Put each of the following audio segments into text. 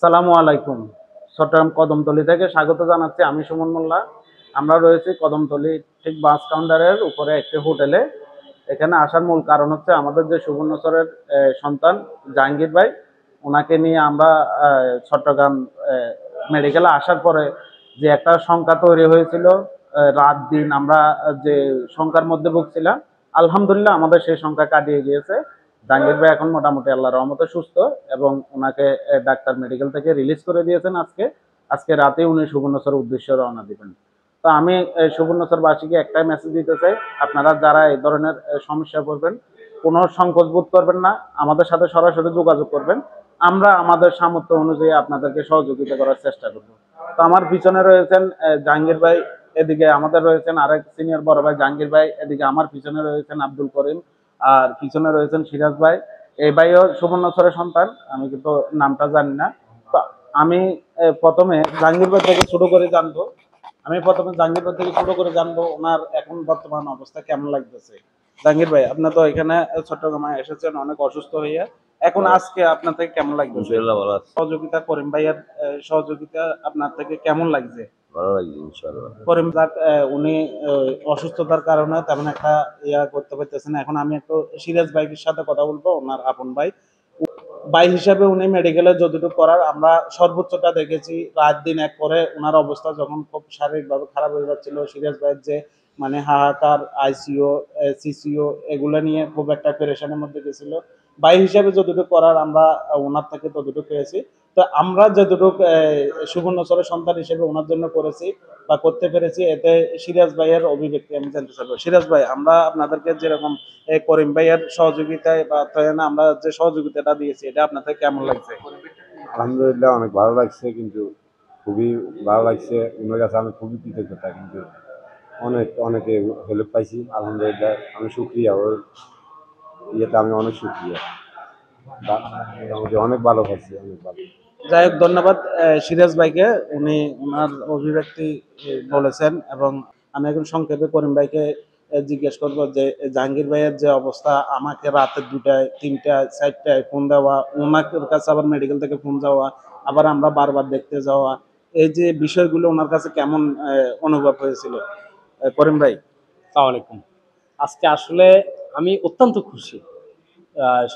সালামু আলাইকুম। চট্টগ্রাম কদমতলী থেকে স্বাগত জানাচ্ছি। আমি সুমন মোল্লা। আমরা রয়েছি কদমতলী ঠিক বাস কাউন্টারের উপরে একটি হোটেলে। এখানে আসার মূল কারণ হচ্ছে আমাদের যে সুবর্ণচরের সন্তান জাহাঙ্গীর ভাই, ওনাকে নিয়ে আমরা চট্টগ্রাম মেডিকেলে আসার পরে যে একটা শঙ্কা তৈরি হয়েছিল, রাত দিন আমরা যে শঙ্কার মধ্যে ভুগছিলাম, আলহামদুলিল্লাহ আমাদের সেই শঙ্কা কাটিয়ে গিয়েছে। জাহাঙ্গীর ভাই এখন মোটামুটি আল্লাহর রহমতে সুস্থ এবং ওনাকে ডাক্তার মেডিকেল থেকে রিলিজ করে দিয়েছেন আজকে রাতে উনি সুবর্ণচর উদ্দেশ্যে রওনা দিবেন। তো আমি সুবর্ণচরবাসীকে একটাই মেসেজ দিতে চাই, আপনারা যারা এই ধরনের সমস্যায় পড়বেন কোনো সংকোচ বোধ করবেন না, আমাদের সাথে সরাসরি যোগাযোগ করবেন। আমরা আমাদের সামর্থ্য অনুযায়ী আপনাদেরকে সহযোগিতা করার চেষ্টা করব। তো আমার পিছনে রয়েছেন জাহাঙ্গীর ভাই, এদিকে আমাদের রয়েছেন আরেক সিনিয়র বড় ভাই জাহাঙ্গীর ভাই, এদিকে আমার পিছনে রয়েছেন আব্দুল করিম, আর পিছনে রয়েছেন সিরাজ ভাই। এই ভাইও সুবর্ণচরের সন্তান, আমি কিন্তু নামটা জানি না। তো আমি প্রথমে জাহাঙ্গীর ভাই থেকে শুরু করে জানবো ওনার এখন বর্তমান অবস্থা কেমন লাগতেছে। জাহাঙ্গীর ভাই, আপনি তো এখানে চট্টগ্রামে এসেছেন অনেক অসুস্থ হইয়া, এখন আজকে আপনার থেকে কেমন লাগতেছে? সহযোগিতা করিম ভাইয়ের সহযোগিতা আপনার থেকে কেমন লাগছে? ভালো লাগছে ইনশাআল্লাহ। করিম যাক, উনি অসুস্থতার কারণে তেমন একটা করতে পারতেছেন। এখন আমি একটু সিরাজ ভাইয়ের সাথে কথা বলবো, ওনার আপন ভাই। ভাই হিসাবে উনি মেডিকেলে যতটুকু করার আমরা সর্বোচ্চটা দেখেছি। রাত দিন এক করে ওনার অবস্থা যখন খুব শারীরিকভাবে খারাপ হয়ে যাচ্ছিল, সিরিয়াস ভাইয়ের যে মানে হাহাকার, আইসিইউ সিসিও এগুলো নিয়ে খুব একটা পেরেশানের মধ্যে গেছিল। ভাই হিসাবে যতটুকু করার আমরা ওনার থেকে ততটুকু পেয়েছি। তো আমরা যতটুকু সুবর্ণচরের সন্তান হিসেবে ওনার জন্য করেছি বা করতে পেরেছি, এতে সিরাজ ভাইয়ের অভিব্যক্তি আমি জানতে চাইবো। সিরাজ ভাই, আমরা আপনাদেরকে যেরকম করিম ভাইয়ের সহযোগিতায় বা আমরা যে সহযোগিতাটা দিয়েছি, এটা আপনাদের কেমন লাগছে? আলহামদুলিল্লাহ অনেক ভালো লাগছে, কিন্তু খুবই ভালো লাগছে। ওনার কাছে আমি খুবই কৃতজ্ঞতা, কিন্তু অনেকে হেল্প পাইছি। আলহামদুলিল্লাহ আমি শুক্রিয়া, ওর ইয়েতে আমি অনেক শুক্রিয়া। মোটামুটি অনেক ভালো পাইছি, অনেক ভালো। যাই হোক, ধন্যবাদ সিরাজ ভাইকে, উনি ওনার অভিব্যক্তি বলেছেন। এবং আমি এখন সংক্ষেপে করিম ভাইকে জিজ্ঞেস করবো যে জাহাঙ্গীর ভাইয়ের যে অবস্থা, আমাকে রাতে 2টায় 3টায় 4টায় ফোন দেওয়া, ওনার কাছে আবার মেডিকেল থেকে ফোন যাওয়া, আবার আমরা বারবার দেখতে যাওয়া, এই যে বিষয়গুলো ওনার কাছে কেমন অনুভব হয়েছিল করিম ভাই? আসসালামু আলাইকুম। আজকে আসলে আমি অত্যন্ত খুশি।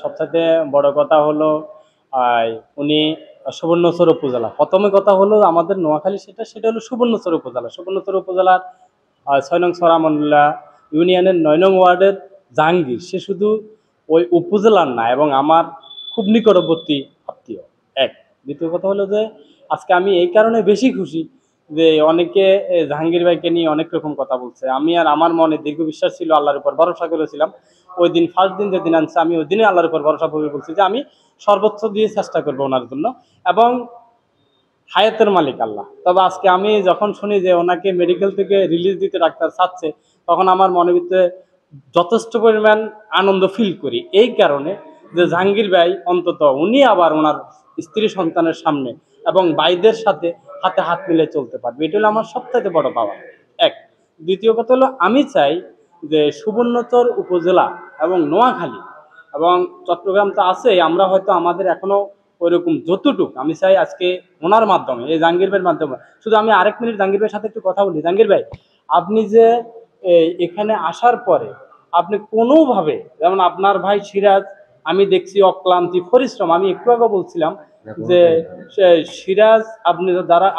সবচাইতে বড় কথা হলো উনি সুবর্ণচর উপজেলা, প্রথমে কথা হলো আমাদের নোয়াখালী, সেটা হলো সুবর্ণচর উপজেলা। সুবর্ণচর উপজেলার 6 নং সরামন্ডলা ইউনিয়নের 9 নং ওয়ার্ডের জাহাঙ্গীর, সে শুধু ওই উপজেলার না এবং আমার খুব নিকটবর্তী আত্মীয় এক। দ্বিতীয় কথা হলো যে আজকে আমি এই কারণে বেশি খুশি যে অনেকে জাহাঙ্গীর ভাইকে নিয়ে অনেক রকম কথা বলছে। আমি আর আমার মনে দীর্ঘ বিশ্বাস ছিল, আল্লাহর উপর ভরসা করেছিলাম। ওই দিন ফার্স্ট দিন যেদিন আনছে, আমি ওই দিনে আল্লাহর উপর ভরসা করে বলছি যে আমি সর্বোচ্চ দিয়ে চেষ্টা করবো ওনার জন্য, এবং হায়াতের মালিক আল্লাহ। তবে আজকে আমি যখন শুনি যে ওনাকে মেডিকেল থেকে রিলিজ দিতে ডাক্তার চাচ্ছে, তখন আমার মনের ভিতরে যথেষ্ট পরিমাণ আনন্দ ফিল করি। এই কারণে যে জাহাঙ্গীর ভাই অন্তত উনি আবার ওনার স্ত্রী সন্তানের সামনে এবং ভাইদের সাথে হাতে হাত মিলে চলতে পারবে, এটা হলো আমার সবথেকে বড় পাওয়া এক। দ্বিতীয় কথা হলো, আমি চাই যে সুবর্ণচর উপজেলা এবং নোয়াখালী এবং চট্টগ্রাম তো আছে, আমরা হয়তো আমাদের এখনো ওইরকম যতটুক, আমি চাই আজকে ওনার মাধ্যমে, এই জাহাঙ্গীর ভাইয়ের মাধ্যমে। শুধু আমি আরেক মিনিট জাহাঙ্গীর ভাইয়ের সাথে একটু কথা বলি। জাহাঙ্গীর ভাই, আপনি যে এখানে আসার পরে আপনি কোনোভাবে, যেমন আপনার ভাই সিরাজ, আমি দেখছি অক্লান্তি পরিশ্রম। আমি একটু আগে বলছিলাম যে সিরাজ,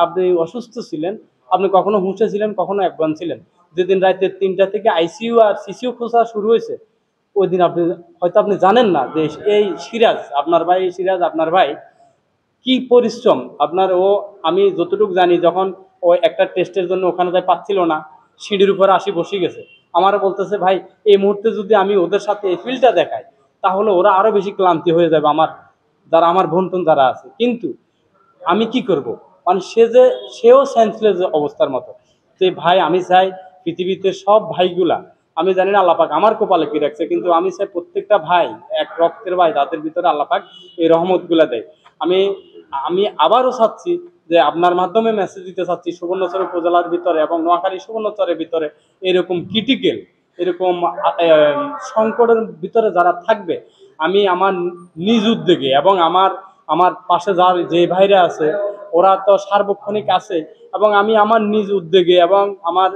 আপনি অসুস্থ ছিলেন, আপনি কখনো হুঁশে ছিলেন, কখনো একবান ছিলেন। যেদিন রাতে 3টা থেকে আইসিইউ আর সিসিউ খোঁজা শুরু হয়েছে, ওই দিন আপনি জানেন না যে এই সিরাজ আপনার ভাই কি পরিশ্রম আপনার। আমি যতটুকু জানি, যখন ও একটা টেস্টের জন্য ওখানে যাই পাচ্ছিল না, সিঁড়ির উপরে আসি বসে গেছে, আমারও বলতেছে ভাই এই মুহূর্তে যদি আমি ওদের সাথে এই ফিল্ডটা দেখাই, তাহলে ওরা আরো বেশি ক্লান্তি হয়ে যাবে, আমার বোন যারা আছে। কিন্তু আমি কি করব, মানে সেও সেন্সলেস অবস্থার মতো। যে ভাই, আমি চাই পৃথিবীতে সব ভাইগুলা, আমি জানি না আল্লাপাক আমার কপালে কি রাখছে, কিন্তু আমি চাই প্রত্যেকটা ভাই এক রক্তের ভাই, তাদের ভিতরে আল্লাপাক এই রহমতগুলা দেয়। আমি আবারও চাচ্ছি যে আপনার মাধ্যমে মেসেজ দিতে চাচ্ছি, সুবর্ণচর উপজেলার ভিতরে এবং নোয়াখালী সুবর্ণচরের ভিতরে এরকম ক্রিটিক্যাল, এরকম সংকটের ভিতরে যারা থাকবে, আমি আমার নিজ উদ্যোগে এবং আমার আমার পাশে যার যে ভাইরা আছে ওরা তো সার্বক্ষণিক আছে, এবং আমি আমার নিজ উদ্যোগে এবং আমার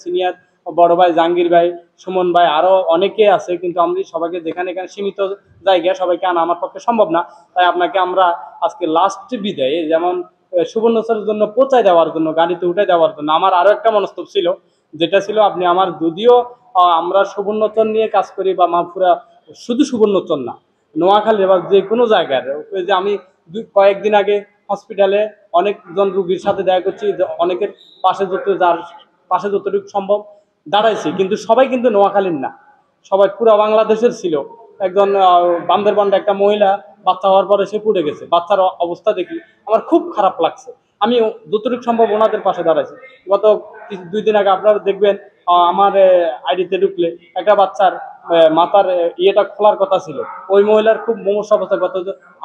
সিনিয়র বড় ভাই জাহাঙ্গীর ভাই, সুমন ভাই, আরো অনেকে আছে, কিন্তু আমি সবাইকে যেখানে এখানে সীমিত জায়গায় সবাইকে আনা আমার পক্ষে সম্ভব না। তাই আপনাকে আমরা আজকে লাস্ট বিদায়, যেমন সুবর্ণচরের জন্য পৌঁছায় দেওয়ার জন্য, গাড়িতে উঠে দেওয়ার জন্য আমার আরো একটা মনস্তব ছিল, যেটা ছিল আপনি আমার, যদিও আমরা সুবর্ণচর নিয়ে কাজ করি বা মাহফুরা, শুধু সুবর্ণচর না, নোয়াখালী বা যে কোনো জায়গার, ওই যে আমি কয়েকদিন আগে হসপিটালে অনেকজন রুগীর সাথে দেখা করছি, অনেকের পাশে যার পাশে যতটুকু সম্ভব দাঁড়াইছি, কিন্তু সবাই কিন্তু নোয়াখালীর না, সবাই পুরো বাংলাদেশের ছিল। একজন বান্দরবান্ডে একটা মহিলা বাচ্চা হওয়ার পরে সে পুড়ে গেছে, বাচ্চার অবস্থা দেখি আমার খুব খারাপ লাগছে। আমি যতটুকু সম্ভব ওনাদের পাশে দাঁড়াইছি। গত 2 দিন আগে আপনারা দেখবেন আমার আইডিতে ঢুকলে একটা বাচ্চার মাথার ইয়েটা খোলার কথা ছিল, ওই মহিলার খুব মুমূর্ষু অবস্থা।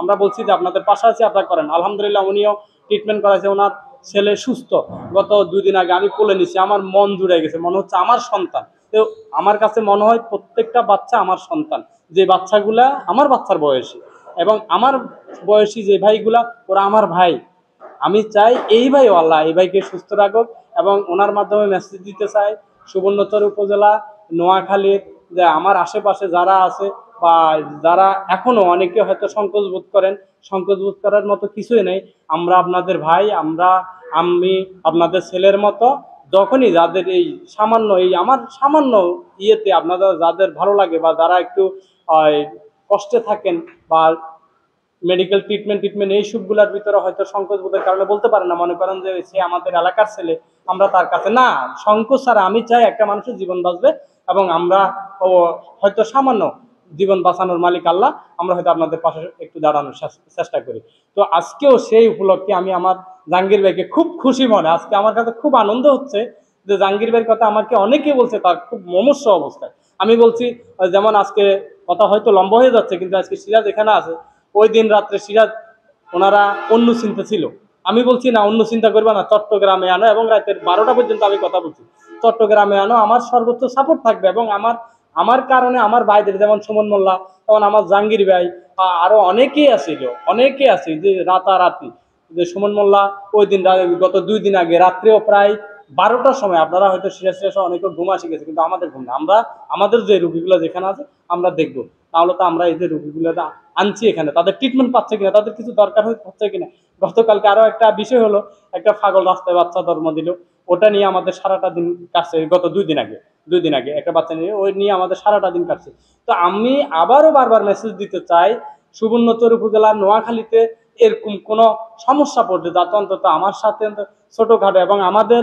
আমরা বলছি যে আপনাদের পাশে আছে, আপনারা করেন। আলহামদুলিল্লাহ উনিও ট্রিটমেন্ট করাইছে, ওনার ছেলে সুস্থ। গত 2 দিন আগে আমি কোলে নিছি, আমার মন জুড়ে গেছে, মনে হচ্ছে আমার সন্তান। তো আমার কাছে মনে হয় প্রত্যেকটা বাচ্চা আমার সন্তান, যে বাচ্চাগুলা আমার বাচ্চার বয়সী, এবং আমার বয়সী যে ভাইগুলা ওরা আমার ভাই। আমি চাই এই ভাই, আল্লাহ এই ভাইকে সুস্থ রাখুক, এবং ওনার মাধ্যমে মেসেজ দিতে চাই সুবর্ণচর উপজেলা, নোয়াখালীর যে আমার আশেপাশে যারা আছে বা যারা এখনো অনেকে হয়তো সংকোচ বোধ করেন, সংকোচ বোধ করার মতো কিছুই নেই। আমরা আপনাদের ভাই, আমি আপনাদের ছেলের মতো। যখনই যাদের এই সামান্য, এই আমার সামান্য ইয়েতে আপনাদের যাদের ভালো লাগে বা যারা একটু কষ্টে থাকেন বা মেডিকেল ট্রিটমেন্ট এই সবগুলোর ভিতরে হয়তো সংকোচ বোধের কারণে বলতে পারে না, মনে করেন যে সে আমাদের এলাকার ছেলে, আমরা তার কাছে না, সংকোচ ছাড়া আমি চাই একটা মানুষের জীবন বাঁচবে, এবং আমরা হয়তো সামান্য জীবন বাঁচানোর মালিক আল্লাহ, আমরা হয়তো আপনাদের পাশে একটু দাঁড়ানোর চেষ্টা করি। তো আজকেও সেই উপলক্ষে আমি আমার জাহাঙ্গীর ভাইকে খুব খুশি মনে, আজকে আমার কাছে খুব আনন্দ হচ্ছে যে জাহাঙ্গীর ভাইয়ের কথা আমাকে অনেকে বলছে তার খুব মুমূর্ষু অবস্থায়। আমি বলছি যেমন আজকে কথা হয়তো লম্বা হয়ে যাচ্ছে, কিন্তু আজকে সিরাজ এখানে আছে, ওই দিন রাত্রে সিরাজ ওনারা অন্য চিন্তা ছিল। আমি বলছি না, অন্য চিন্তা করবে না, চট্টগ্রামে আনো, এবং রাতের 12টা পর্যন্ত আমি কথা বলছি, চট্টগ্রামে আনো, আমার সর্বোচ্চ সাপোর্ট থাকবে। এবং আমার কারণে আমার ভাইদের, যেমন সুমন মোল্লা, তখন আমার জাহাঙ্গীর ভাই, আরো অনেকেই আছে যে রাতারাতি, যে সুমন মোল্লা ওই দিন গত 2 দিন আগে রাত্রেও প্রায় 12টার সময়, আপনারা হয়তো সিরাজ অনেকে ঘুমা শিখেছে, কিন্তু আমাদের ঘুম না, আমরা আমাদের যে রুগীগুলো যেখানে আছে আমরা দেখবো। তাহলে তো আমরা এই যে রুগীগুলো আনছি এখানে, তাদের ট্রিটমেন্ট পাচ্ছে কিনা, তাদের কিছু দরকার হচ্ছে কিনা। গতকালকে আরো একটা বিষয় হলো, একটা পাগল রাস্তায় বাচ্চা জন্ম দিল, ওটা নিয়ে আমাদের সারাটা দিন কাটছে। গত 2 দিন আগে একটা বাচ্চা নিয়ে, ওই নিয়ে আমাদের সারাটা দিন কাটছে। তো আমি আবারও বারবার মেসেজ দিতে চাই, সুবর্ণচর উপজেলার নোয়াখালীতে এরকম কোনো সমস্যা পড়বে, যাতে অন্তত আমার সাথে ছোটখাটো, এবং আমাদের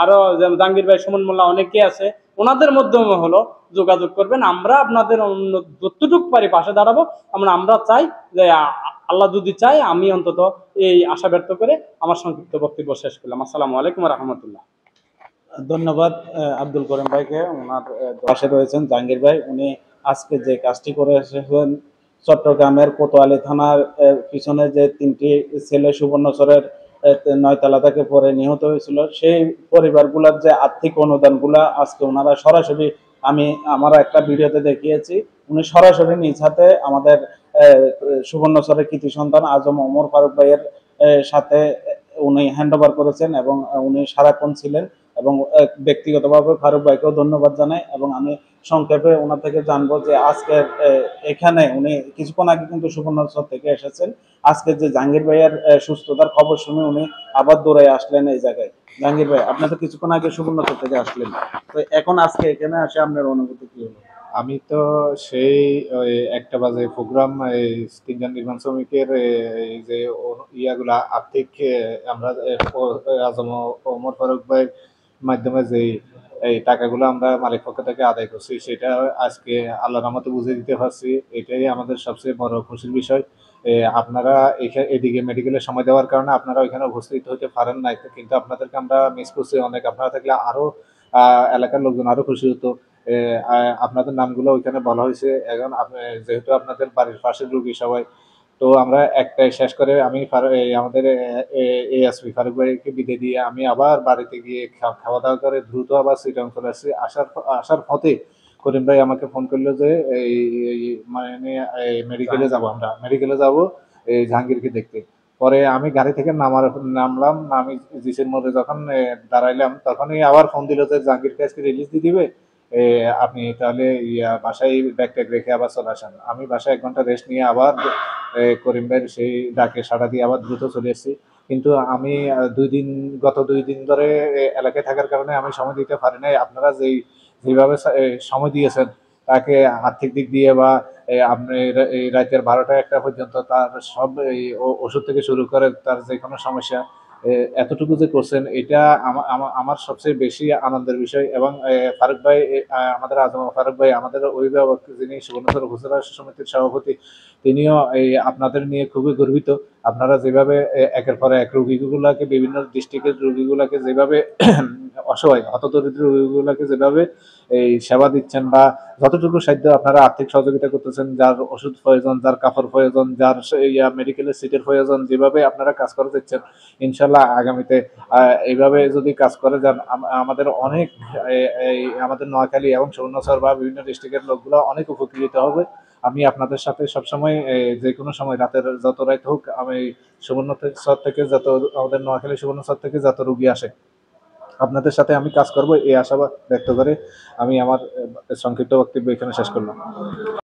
আরো জাহাঙ্গীর ভাই, সুমন মোল্লা অনেকে আছে, ওনাদের মাধ্যমে হলো যোগাযোগ করবেন। আমরা আপনাদের অন্য যতটুকু পারি পাশে দাঁড়াবো। আমরা চাই যে আল্লাহ যদি চাই, আমি অন্তত এই আশা ব্যক্ত করে আমার সংক্ষিপ্ত বক্তব্য শেষ করলাম। আসসালামু আলাইকুম রহমতুল্লাহ। ধন্যবাদ আব্দুল করিম ভাইকে। ওনার পাশে রয়েছেন জাহাঙ্গীর ভাই, উনি আজকে যে কাজটি করে এসেছেন, চট্টগ্রামের কোতোয়ালি থানার পিছনে যে 3টি ছেলে সুবর্ণচরের 9তলা থেকে পরে নিহত হয়েছিল, সেই পরিবারগুলোর যে আর্থিক অনুদানগুলা আজকে ওনারা সরাসরি, আমার একটা ভিডিওতে দেখিয়েছি, উনি সরাসরি নিজ হাতে আমাদের সুবর্ণচরের কৃতি সন্তান আজম ওমর ফারুক ভাইয়ের সাথে উনি হ্যান্ড ওভার করেছেন, এবং উনি সারাক্ষণ ছিলেন। এবং ব্যক্তিগতভাবে ফারুক ভাইকেও ধন্যবাদ জানাই। এবং আমি সংক্ষেপে ওনার থেকে জানবো যে আজকে এখানে উনি কিছুক্ষণ আগে কিন্তু সুবর্ণচর থেকে এসেছেন, আজকে যে জাহাঙ্গীর ভাইয়ের সুস্থতার খবর শুনে উনি আবার দৌড়ে আসলেন এই জায়গায়। জাহাঙ্গীর ভাই, আপনি তো কিছুক্ষণ আগে সুবর্ণচর থেকে আসলেন, তো এখন আজকে এখানে আসে আপনার অনুভূতি কি হলো? আমি তো সেই ওই 1টা বাজে প্রোগ্রাম, এই 3জন নির্মাণ শ্রমিকের এই যে ইয়াগুলা আর্থিক আমরা আজম ওমর ফারুক ভাইয়ের মাধ্যমে যে এই টাকাগুলো আমরা মালিক পক্ষ থেকে আদায় করছি, সেটা আজকে আল্লাহর রহমতে বুঝে দিতে পারছি। এটাই আমাদের সবচেয়ে বড় খুশির বিষয়। আপনারা এদিকে মেডিকেলের সময় দেওয়ার কারণে আপনারা ওইখানে উপস্থিত হতে পারেন নাই, কিন্তু আপনাদেরকে আমরা মিস করছি অনেক। আপনারা থাকলে আরো এলাকার লোকজন আরো খুশি হতো। আপনাদের নামগুলো ওইখানে বলা হয়েছে। এখন যেহেতু আপনাদের বাড়ির পাশের রোগী সবাই, তো আমরা একটাই শেষ করে আমি আমাদের এএসপি ফারুক ভাইকে বিদায় দিয়ে আমি আবার বাড়িতে গিয়ে খাওয়া দাওয়া করে দ্রুত আবার সিটং চলে আসছি। আসার পথে করিম ভাই আমাকে ফোন করলো যে এই মানে মেডিকেলে যাব, আমরা মেডিকেলে যাব, এই জাহাঙ্গীরকে দেখতে। পরে আমি গাড়ি থেকে নামলাম, আমি জিসির মোড়ে যখন দাঁড়াইলাম তখনই আবার ফোন দিল যে জাহাঙ্গীরকে আজকে রিলিজ দিয়ে দিবে, এ, আপনি তাহলে বাসায় ব্যাগ ট্যাগ রেখে আবার চলে আসেন। আমি বাসায় 1 ঘন্টা রেস্ট নিয়ে আবার করিম ভাইয়ের সেই ডাকে সাড়া দিয়ে আবার দ্রুত চলে এসেছি। কিন্তু আমি গত 2 দিন ধরে এলাকায় থাকার কারণে আমি সময় দিতে পারি নাই। আপনারা যেভাবে সময় দিয়েছেন তাকে আর্থিক দিক দিয়ে বা আপনি এই রাতের 12টা 1টা পর্যন্ত তার সব এই ওষুধ থেকে শুরু করে তার যে কোনো সমস্যা এ, এতটুকু যে করছেন, এটা আমার সবচেয়ে বেশি আনন্দের বিষয়। এবং ফারুক ভাই, আমাদের আজম ফারুক ভাই, আমাদের অভিভাবক, যিনি সুবর্ণচর উপজেলা সমিতির সভাপতি, তিনিও এই আপনাদের নিয়ে খুবই গর্বিত। আপনারা যেভাবে একের পর এক রোগীগুলাকে, বিভিন্ন ডিস্ট্রিক্টের রোগীগুলাকে যেভাবে অসহায় হতদরিদ্র রোগীগুলাকে যেভাবে এই সেবা দিচ্ছেন, বা যতটুকু সাধ্য আপনারা আর্থিক সহযোগিতা করতেছেন, যার ওষুধ প্রয়োজন, যার কাপড় প্রয়োজন, যার মেডিকেলের সিটের প্রয়োজন, যেভাবে আপনারা কাজ করে দিচ্ছেন, ইনশাল্লাহ আগামীতে এইভাবে যদি কাজ করে যান, আমাদের অনেক আমাদের নোয়াখালী এবং সুবর্ণচর বা বিভিন্ন ডিস্ট্রিক্টের লোকগুলো অনেক উপকৃত হবে। আমি আপনাদের সাথে সবসময় যে কোনো সময় রাতের যত রাত হোক, আমি সুবর্ণচর থেকে যত, আমাদের নোয়াখালী সুবর্ণচর থেকে যত রুগী আসে, আপনাদের সাথে আমি কাজ করব এই আশাবাদ ব্যক্ত করে আমি আমার সংক্ষিপ্ত বক্তব্য এখানে শেষ করলাম।